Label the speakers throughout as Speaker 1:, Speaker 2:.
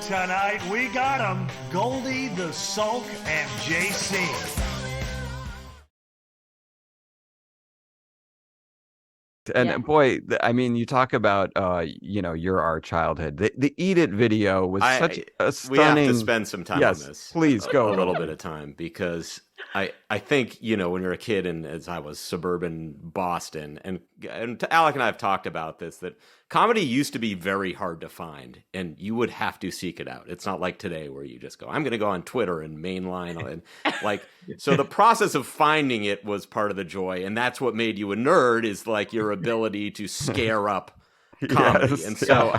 Speaker 1: Tonight we got them, Goldy, the Sulk, and JC.
Speaker 2: And boy, I mean, you talk about, our childhood. The Eat It video was such a stunning.
Speaker 3: We have to spend some time on this.
Speaker 2: Please go
Speaker 3: a little bit of time, because I think, when you're a kid, and as I was suburban Boston, and Alec and I have talked about this, that comedy used to be very hard to find, and you would have to seek it out. It's not like today where you just go, I'm going to go on Twitter and mainline, and so the process of finding it was part of the joy, and that's what made you a nerd, is like your ability to scare up comedy.
Speaker 2: Yes,
Speaker 3: and so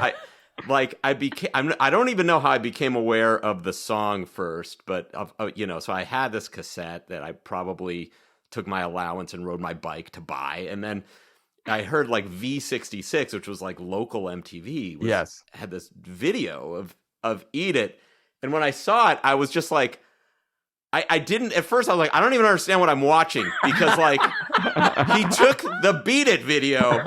Speaker 3: I don't even know how I became aware of the song first, but so I had this cassette that I probably took my allowance and rode my bike to buy, and then I heard like V66, which was like local MTV. Had this video of Eat It, and when I saw it, I was just like, I didn't at first. I was like, I don't even understand what I'm watching, because like he took the Beat It video,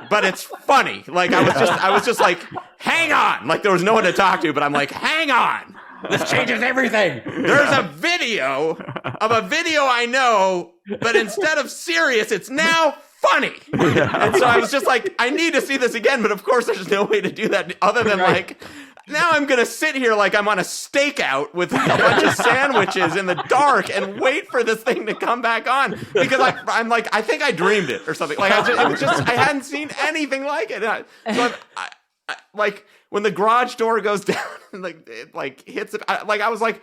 Speaker 3: but it's funny. Like I was just like, hang on, like there was no one to talk to, but I'm like, hang on, this changes everything. There's a video of a video I know, but instead of serious, it's now funny. And so I was just like, I need to see this again, but of course there's no way to do that other than like, now I'm going to sit here like I'm on a stakeout with a bunch of sandwiches in the dark and wait for this thing to come back on, because I'm like, I think I dreamed it or something. Like I hadn't seen anything like it. So I like when the garage door goes down and it hits it, I was like,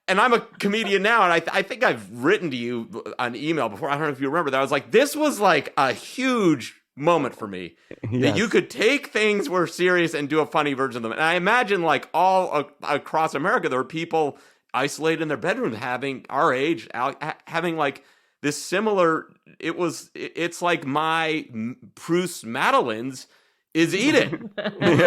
Speaker 3: and I'm a comedian now, and I think I've written to you on email before. I don't know if you remember that. I was like, this was like a huge moment for me. Yes. That you could take things were serious and do a funny version of them. And I imagine like all across America, there were people isolated in their bedrooms having our age, having like this similar, it's like my Proust Madeline's is Eat It.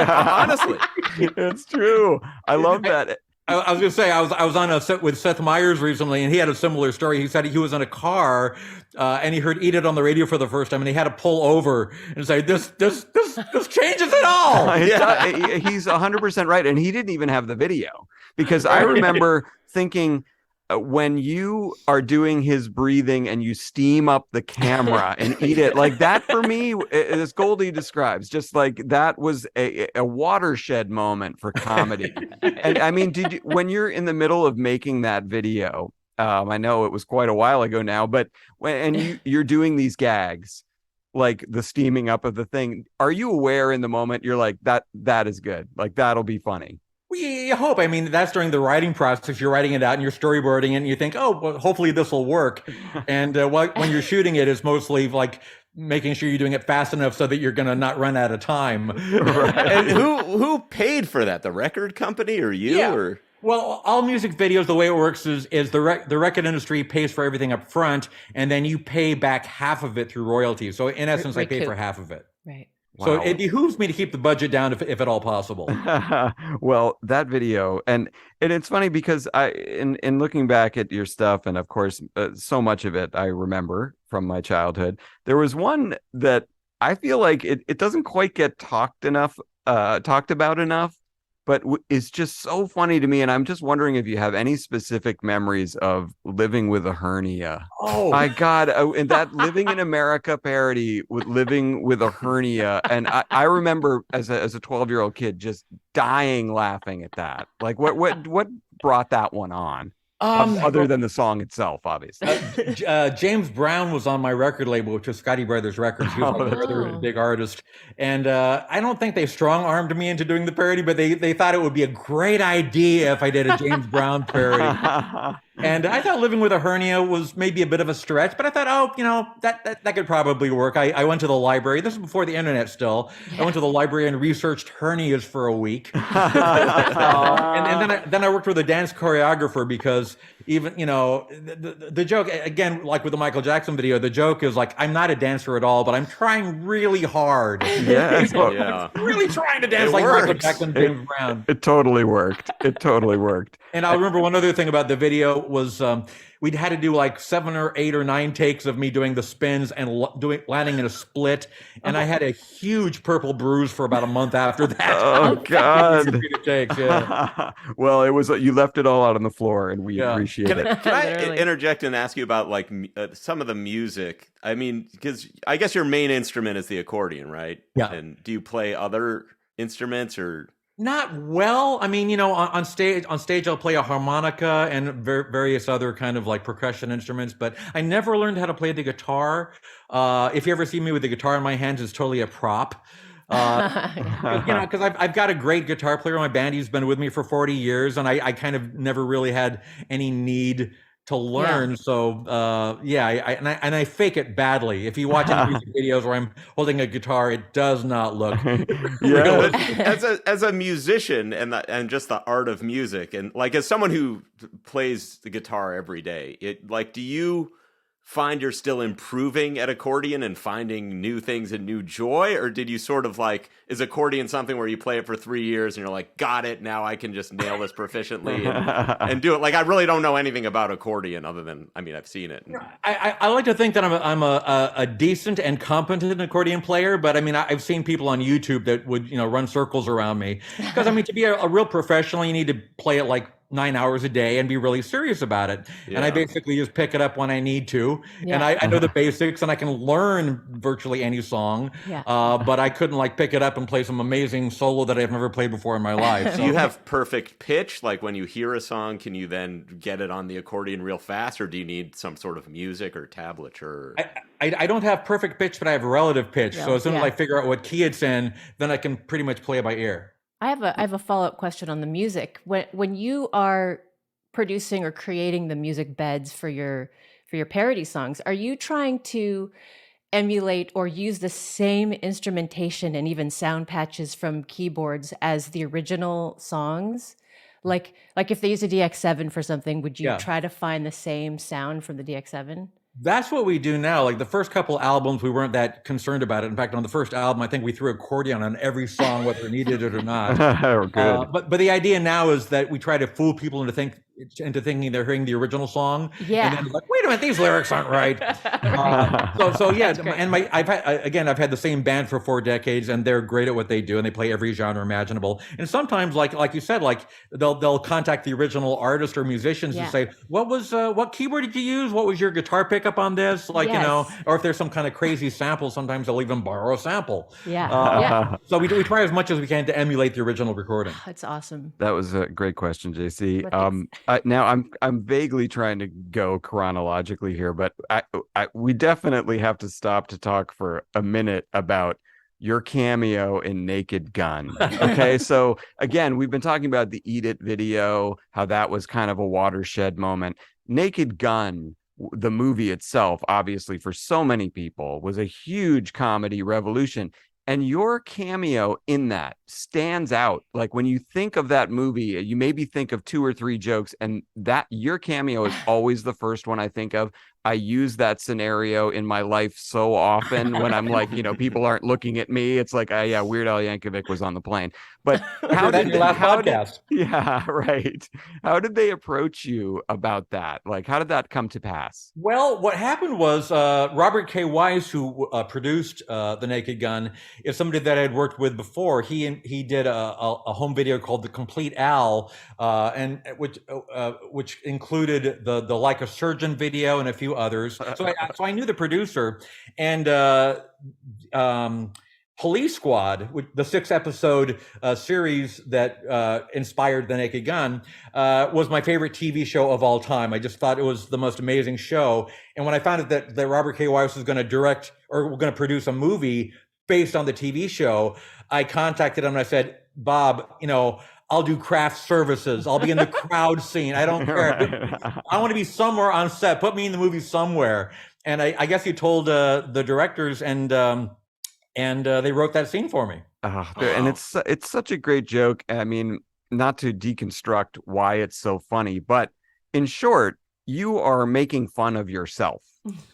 Speaker 3: Honestly.
Speaker 2: It's true. I love that.
Speaker 4: I was going to say, I was on a set with Seth Meyers recently, and he had a similar story. He said he was in a car, and he heard Eat It on the radio for the first time, and he had to pull over and say, this changes it all.
Speaker 2: He's 100% right, and he didn't even have the video, because I remember thinking, when you are doing his breathing and you steam up the camera and eat it, like that for me, as Goldy describes, just like that was a watershed moment for comedy. And I mean, when you're in the middle of making that video, I know it was quite a while ago now, but you're doing these gags, like the steaming up of the thing, are you aware in the moment you're like, that is good, like that'll be funny?
Speaker 4: Well, you hope. I mean, that's during the writing process. You're writing it out and you're storyboarding it, and you think, oh, well, hopefully this will work. And when you're shooting it, it's mostly like making sure you're doing it fast enough so that you're going to not run out of time.
Speaker 3: Right. And who paid for that? The record company or you?
Speaker 4: Yeah.
Speaker 3: Or?
Speaker 4: Well, all music videos, the way it works is the record industry pays for everything up front, and then you pay back half of it through royalties. So in essence, I pay for half of it.
Speaker 5: Right.
Speaker 4: Wow. So it behooves me to keep the budget down if at all possible.
Speaker 2: Well, that video, and it's funny because in looking back at your stuff, and of course, so much of it I remember from my childhood, there was one that I feel like it doesn't quite get talked about enough, but is just so funny to me. And I'm just wondering if you have any specific memories of living with a hernia. Oh my God. And that Living in America parody with living with a hernia. And I remember as a 12-year-old kid, just dying laughing at that. Like what brought that one on? Other than the song itself, obviously.
Speaker 4: James Brown was on my record label, which was Scotty Brothers Records. He was another big artist. And I don't think they strong-armed me into doing the parody, but they thought it would be a great idea if I did a James Brown parody. And I thought living with a hernia was maybe a bit of a stretch, but I thought, that could probably work. I went to the library. This was before the internet still. Yeah. I went to the library and researched hernias for a week. and then I worked with a dance choreographer, because even, the joke, again, like with the Michael Jackson video, the joke is like, I'm not a dancer at all, but I'm trying really hard.
Speaker 2: Yeah.
Speaker 4: Really trying to dance like Michael Jackson, James Brown.
Speaker 2: It totally worked. And I remember
Speaker 4: one other thing about the video was we'd had to do like 7 or 8 or 9 takes of me doing the spins and landing in a split, and I had a huge purple bruise for about a month after that.
Speaker 2: Oh God!
Speaker 4: Takes, yeah.
Speaker 2: Well, it was you left it all out on the floor, and we appreciate it.
Speaker 3: Can I interject and ask you about like some of the music? I mean, because I guess your main instrument is the accordion, right?
Speaker 4: Yeah.
Speaker 3: And do you play other instruments or?
Speaker 4: Not well. I mean, on stage I'll play a harmonica and various other kind of like percussion instruments, but I never learned how to play the guitar. If you ever see me with the guitar in my hands, it's totally a prop. Because I've got a great guitar player in my band. He's been with me for 40 years, and I kind of never really had any need to learn. So I fake it badly. If you watch any music videos where I'm holding a guitar, it does not look real.
Speaker 3: As a musician and just the art of music, and like as someone who plays the guitar every day, do you find you're still improving at accordion and finding new things and new joy? Or did you sort of like, is accordion something where you play it for 3 years and you're like, got it, now I can just nail this proficiently and do it? Like, I really don't know anything about accordion other than, I mean, I've seen it.
Speaker 4: I like to think that I'm a decent and competent accordion player, but I mean, I've seen people on YouTube that would, run circles around me. Because I mean, to be a real professional, you need to play it like 9 hours a day and be really serious about it. Yeah. And I basically just pick it up when I need to. Yeah. And I know the basics and I can learn virtually any song. Yeah. But I couldn't like pick it up and play some amazing solo that I've never played before in my life. So.
Speaker 3: Do you have perfect pitch? Like when you hear a song, can you then get it on the accordion real fast? Or do you need some sort of music or tablature?
Speaker 4: I don't have perfect pitch, but I have relative pitch. Yeah. So as soon as I figure out what key it's in, then I can pretty much play it by ear.
Speaker 5: I have a follow-up question on the music. When you are producing or creating the music beds for your parody songs, are you trying to emulate or use the same instrumentation and even sound patches from keyboards as the original songs? Like if they use a DX7 for something, would you try to find the same sound from the DX7?
Speaker 4: That's what we do now. Like the first couple albums, we weren't that concerned about it. In fact, on the first album, I think we threw accordion on every song, whether it needed it or not.
Speaker 2: Good.
Speaker 4: But the idea now is that we try to fool people into thinking they're hearing the original song.
Speaker 5: Yeah.
Speaker 4: And then like, wait a minute, these lyrics aren't right. So yeah. And I've had the same band for 4 decades, and they're great at what they do, and they play every genre imaginable. And sometimes, like you said, like they'll contact the original artist or musicians and say, what keyboard did you use? What was your guitar pickup on this? Or if there's some kind of crazy sample, sometimes they'll even borrow a sample. So we try as much as we can to emulate the original recording.
Speaker 5: That's awesome.
Speaker 2: That was a great question, JC. Now I'm vaguely trying to go chronologically here, but we definitely have to stop to talk for a minute about your cameo in Naked Gun. Okay, so again, we've been talking about the Eat It video, how that was kind of a watershed moment. Naked Gun, the movie itself, obviously for so many people, was a huge comedy revolution. And your cameo in that stands out. Like when you think of that movie, you maybe think of 2 or 3 jokes, and that your cameo is always the first one I think of. I use that scenario in my life so often when I'm like, people aren't looking at me. It's like, Weird Al Yankovic was on the plane. But how did How did they approach you about that? Like, how did that come to pass?
Speaker 4: Well, what happened was Robert K. Wise, who produced The Naked Gun, is somebody that I had worked with before. He did a home video called The Complete Al, and which included the Like a Surgeon video and a few others. So I knew the producer, and Police Squad, the 6-episode series that inspired The Naked Gun, was my favorite TV show of all time. I just thought it was the most amazing show. And when I found out that Robert K. Wise was going to direct or going to produce a movie based on the TV show, I contacted him and I said, Bob, I'll do craft services. I'll be in the crowd scene. I don't care. I want to be somewhere on set. Put me in the movie somewhere. And I guess he told the directors, and they wrote that scene for me.
Speaker 2: And it's such a great joke. I mean, not to deconstruct why it's so funny, but in short, you are making fun of yourself.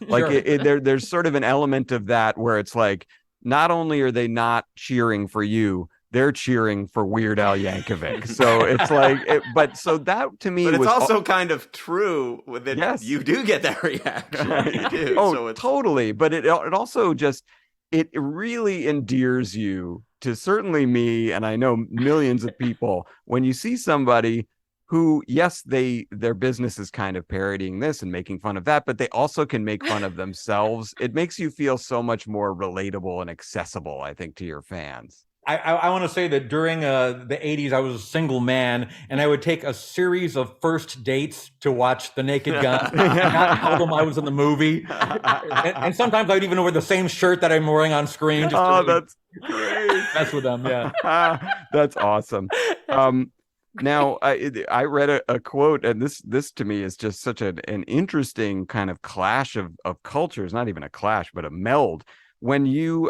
Speaker 2: Like there's sort of an element of that where it's like, not only are they not cheering for you, they're cheering for Weird Al Yankovic. So it's like, but so that to me
Speaker 3: But it's
Speaker 2: was
Speaker 3: also kind of true that
Speaker 2: Yes.
Speaker 3: you do get that reaction. You do.
Speaker 2: Oh,
Speaker 3: So it's,
Speaker 2: totally. But it also just, it really endears you to certainly me, and I know millions of people, when you see somebody who, yes, their business is kind of parodying this and making fun of that, but they also can make fun of themselves. It makes you feel so much more relatable and accessible, I think, to your fans.
Speaker 4: I want to say that during the 80s, I was a single man, and I would take a series of first dates to watch The Naked Gun. Not tell them I was in the movie. And sometimes I'd even wear the same shirt that I'm wearing on screen. Just to
Speaker 2: That's great.
Speaker 4: mess with them, yeah.
Speaker 2: That's awesome. Now, I read a quote, and this to me is just such an interesting kind of clash of cultures, not even a clash, but a meld. When you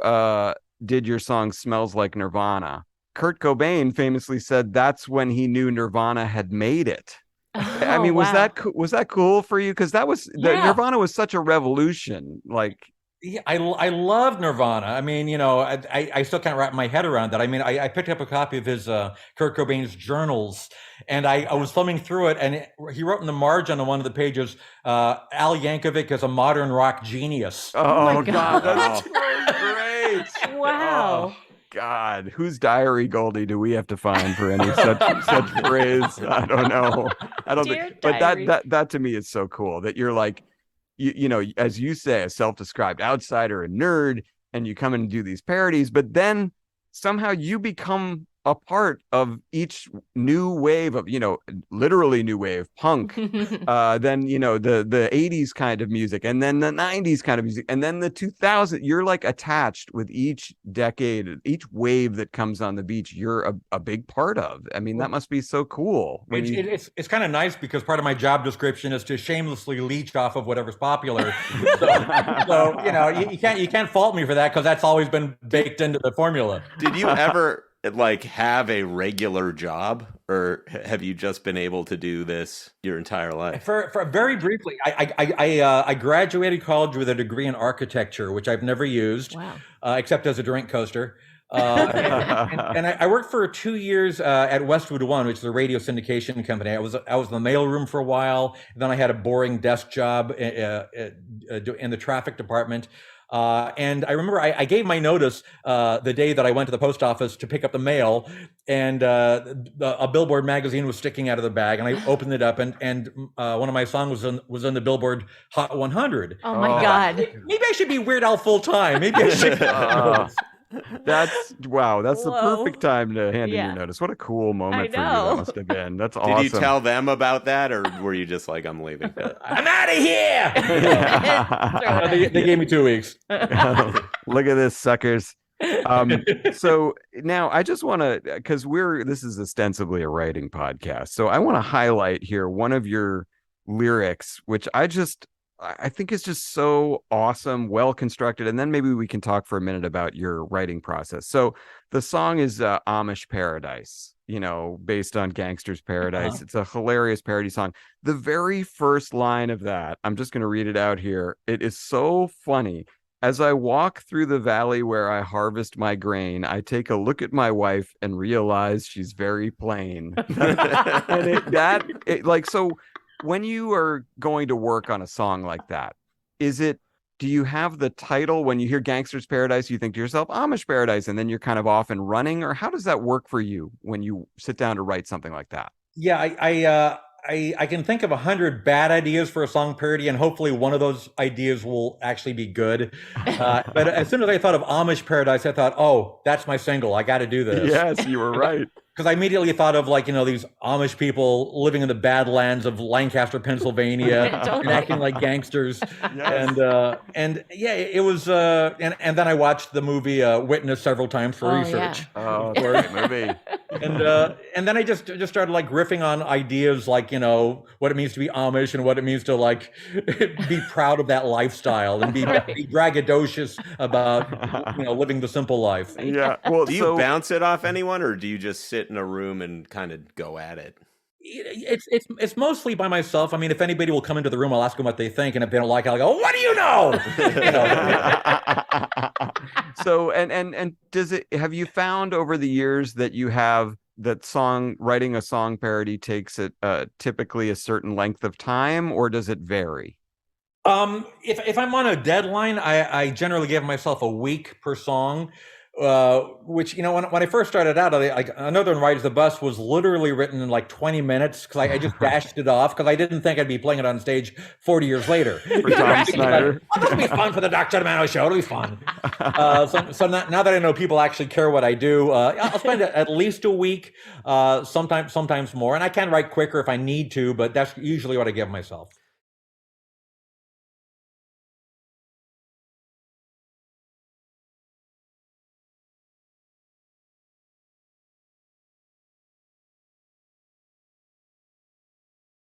Speaker 2: did your song Smells Like Nirvana, Kurt Cobain famously said that's when he knew Nirvana had made it. I mean, was that cool for you? Because that was Nirvana was such a revolution. Like,
Speaker 4: yeah, I love Nirvana. I mean, you know, I still can't wrap my head around that. I mean, I picked up a copy of his Kurt Cobain's journals, and I was thumbing through it, and he wrote in the margin on one of the pages, Al Yankovic is a modern rock genius.
Speaker 2: oh
Speaker 5: my
Speaker 2: God,
Speaker 5: God.
Speaker 2: that's so great.
Speaker 5: Wow.
Speaker 2: Oh, God, whose diary, Goldy, do we have to find for any such praise? I don't know. I don't
Speaker 5: Dear
Speaker 2: think, but
Speaker 5: diary.
Speaker 2: that to me is so cool that you're like, you know, as you say, a self-described outsider, a nerd, and you come in and do these parodies, but then somehow you become a part of each new wave of, you know, literally new wave punk, then, you know, the 80s kind of music, and then the 90s kind of music, and then the 2000s. You're like attached with each decade, each wave that comes on the beach, you're a big part of. I mean, that must be so cool.
Speaker 4: It's kind of nice because part of my job description is to shamelessly leech off of whatever's popular. So you know, you can't fault me for that because that's always been baked into the formula.
Speaker 3: did you ever like have a regular job, or have you just been able to do this your entire life?
Speaker 4: For very briefly, I graduated college with a degree in architecture, which I've never used,
Speaker 5: Wow.
Speaker 4: Except as a drink coaster. And I worked for 2 years at Westwood One, which is a radio syndication company. I was in the mailroom for a while. And then I had a boring desk job in the traffic department. And I remember I gave my notice the day that I went to the post office to pick up the mail, and a Billboard magazine was sticking out of the bag, and I opened it up, and one of my songs was in the Billboard Hot 100.
Speaker 5: Oh my God.
Speaker 4: Maybe I should be Weird Al full time. Maybe I should.
Speaker 2: That's wow. That's the
Speaker 5: Whoa.
Speaker 2: perfect time to hand in
Speaker 5: Yeah.
Speaker 2: your notice. What a cool moment for you
Speaker 5: know.
Speaker 2: that must have been. That's awesome.
Speaker 3: Did you tell them about that, or were you just like, I'm leaving?
Speaker 4: I'm out of here.
Speaker 5: Throw it
Speaker 4: They gave me 2 weeks.
Speaker 2: Look at this, suckers. So now I just want to, because this is ostensibly a writing podcast, so I want to highlight here one of your lyrics, which I think is just so awesome, well constructed. And then maybe we can talk for a minute about your writing process. So the song is Amish Paradise, you know, based on Gangster's Paradise. It's a hilarious parody song. The very first line of that, I'm just going to read it out here. It is so funny. As I walk through the valley where I harvest my grain, I take a look at my wife and realize she's very plain. And so when you are going to work on a song like that, do you have the title when you hear Gangster's Paradise, you think to yourself, Amish Paradise, and then you're kind of off and running? Or how does that work for you when you sit down to write something like that?
Speaker 4: Yeah, I can think of 100 bad ideas for a song parody, and hopefully one of those ideas will actually be good. But as soon as I thought of Amish Paradise, I thought, oh, that's my single. I got to do this.
Speaker 2: Yes, you were right.
Speaker 4: Because I immediately thought of, like, you know, these Amish people living in the Badlands of Lancaster, Pennsylvania, and acting like gangsters.
Speaker 2: Yes.
Speaker 4: And yeah, it was. And then I watched the movie Witness several times for research.
Speaker 5: Yeah.
Speaker 2: Oh, great movie.
Speaker 4: And then I just started like riffing on ideas, like, you know, what it means to be Amish and what it means to like be proud of that lifestyle and be braggadocious about, you know, living the simple life.
Speaker 2: Yeah. Well,
Speaker 3: Do you bounce it off anyone, or do you just sit in a room and kind of go at it?
Speaker 4: It's mostly by myself. I mean, if anybody will come into the room, I'll ask them what they think, and if they don't like it, I'll go, "What do you know?" You know.
Speaker 2: So and does it, have you found over the years that you have that writing a song parody takes it typically a certain length of time, or does it vary?
Speaker 4: If I'm on a deadline, I generally give myself a week per song. Which, you know, when I first started out, Another One Rides the Bus was literally written in like 20 minutes because I just dashed it off because I didn't think I'd be playing it on stage 40 years later.
Speaker 2: For Tom Snyder.
Speaker 4: Oh, this will be fun for the Dr. Demano show. It'll be fun. So now that I know people actually care what I do, I'll spend at least a week, sometimes more. And I can write quicker if I need to, but that's usually what I give myself.